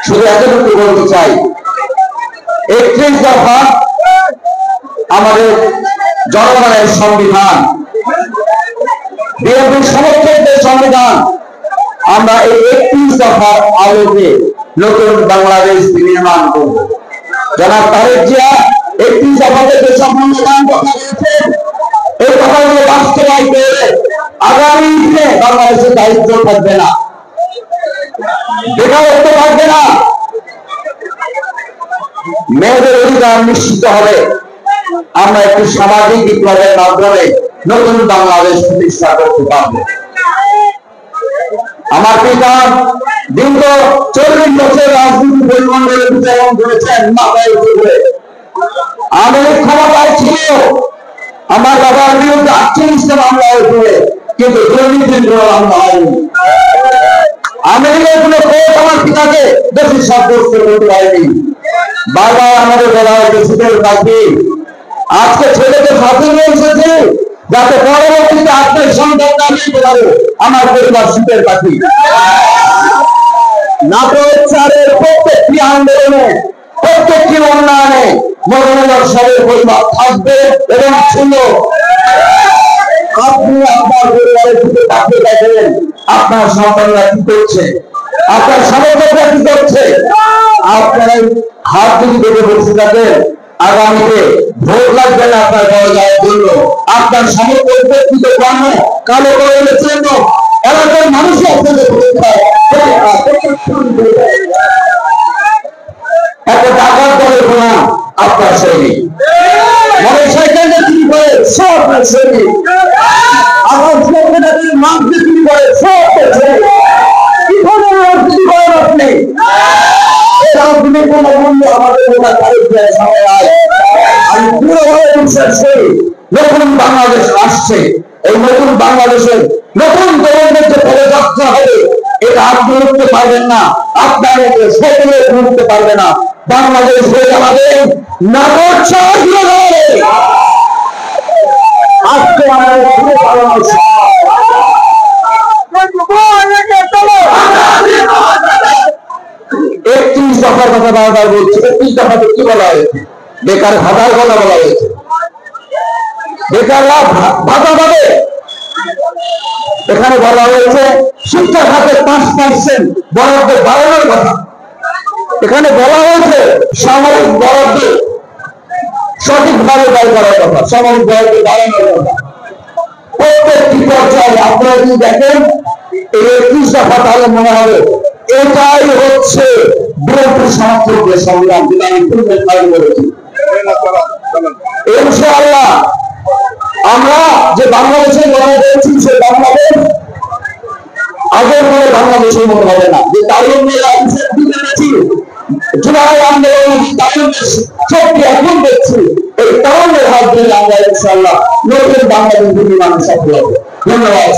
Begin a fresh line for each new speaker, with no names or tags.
শুধু এতটুকু বলতে চাই, 31 দফা আমাদের জনগণের সংবিধান, বিএনপির সমর্থকদের সংবিধান। আমরা এই 31 দফার আলোকে নতুন বাংলাদেশ নির্মাণ করব। জনাব তারেক জিয়া 31 দফাতে যে সংবিধান কথা বলেছেন, এই কথাগুলো বাস্তবায়িত হলে আগামী দিনে বাংলাদেশের দায়িত্ব থাকবে না, বেকারত্ব থাকবে না, মেয়েদের অধিকার নিশ্চিত হবে। আমরা একটি সামাজিক বিপ্লবের মাধ্যমে নতুন বাংলাদেশ প্রতিষ্ঠা করতে পারব। আমার পিতা দীর্ঘ 40 বছর রাজনীতি পরিমণ্ডলে বিচরণ করেছেন মাথায় উঠে। আমি ক্ষমতায় ছিল, আমার বাবার বিরুদ্ধে 48টা মামলা হয়েছে, কিন্তু দুর্নীতির কোনো মামলা হয়নি। আমেরিকার কোনো কোর্ট আমার পিতাকে দোষী সাব্যস্ত করতে পারেনি। বারবার আমাদের বলা হয়েছে শীতের পাখি, আজকে ছেলেকে ফাঁসি নিয়ে এসেছে যাতে পরবর্তীতে আপনার সন্তানরা নিতে পারে আমার পরিবার শীতের পাখি। নাটোরের প্রত্যেকটি আন্দোলনে, প্রত্যেকটি উন্নয়নে মনোনয়ন সবের পরিবার থাকবে এবং ছিল। আপনি আপনার পরিবারের দিকে তাকিয়ে দেখেন, আপনার সন্তানরা কি করছে, আপনার সমর্থকরা কি করছে। আপনারা হাত যদি দেখে বসে থাকেন, আগামীতে ভোট লাগবে না আপনার দরজার জন্য। আপনার সমর্থকদের দিকে কর্ম কালো করে জন্য এলাকার মানুষই আপনাদের একটা টাকার দলের গোনা আপনার সৈনিক, মোটর সাইকেলটা চুরি করে সব আপনার সৈনিক, আমার ছেলেটাদের মাছ চুরি করে সব কিভাবে চুরি করেন আপনি? কোনো মূল্য আমাদের আমি পুরোভাবে বিশ্বাস করি নতুন বাংলাদেশ আসছে। এই নতুন বাংলাদেশের নতুন তরুণদের যে পদযাত্রা হবে, এটা আপনি উঠতে পারবেন না, আপনার সকলে উঠতে পারবে না। বাংলাদেশ হয়ে আমাদের নাগর আজকে আমাদের 31 দফার কথা বারবার বলছি। 31 দফাতে কি বলা হয়েছে? বেকার ভাতার কথা বলা হয়েছে। বেকাররা ভাতা পাবে। এখানে বলা হয়েছে শিক্ষা খাতে 5% বরাদ্দ বাড়ানোর কথা। এখানে বলা হয়েছে সামরিক বরাদ্দ সঠিকভাবে ব্যয় করার কথা, সামরিক বরাদ্দ বাড়ানোর কথা। প্রত্যেকটি পর্যায়ে আপনারা যদি দেখেন এই 31 দফা, তাহলে মনে হবে এটাই হচ্ছে বিএনপি সমর্থকদের সংগ্রাম, যেটা আমি পূর্বে দাবি করেছি। ইনশাআল্লাহ আমরা যে বাংলাদেশে লড়াই করেছি, সে বাংলাদেশ আগের মনে বাংলাদেশের মনে হবে না। যে তারুণ্যের জুলাই আন্দোলন তারুণ্যের শক্তি এখন দেখছি, এই তারুণ্যের হাত ধরে আমরা ইনশাআল্লাহ নতুন বাংলাদেশ নির্মাণে সফল হবে। ধন্যবাদ।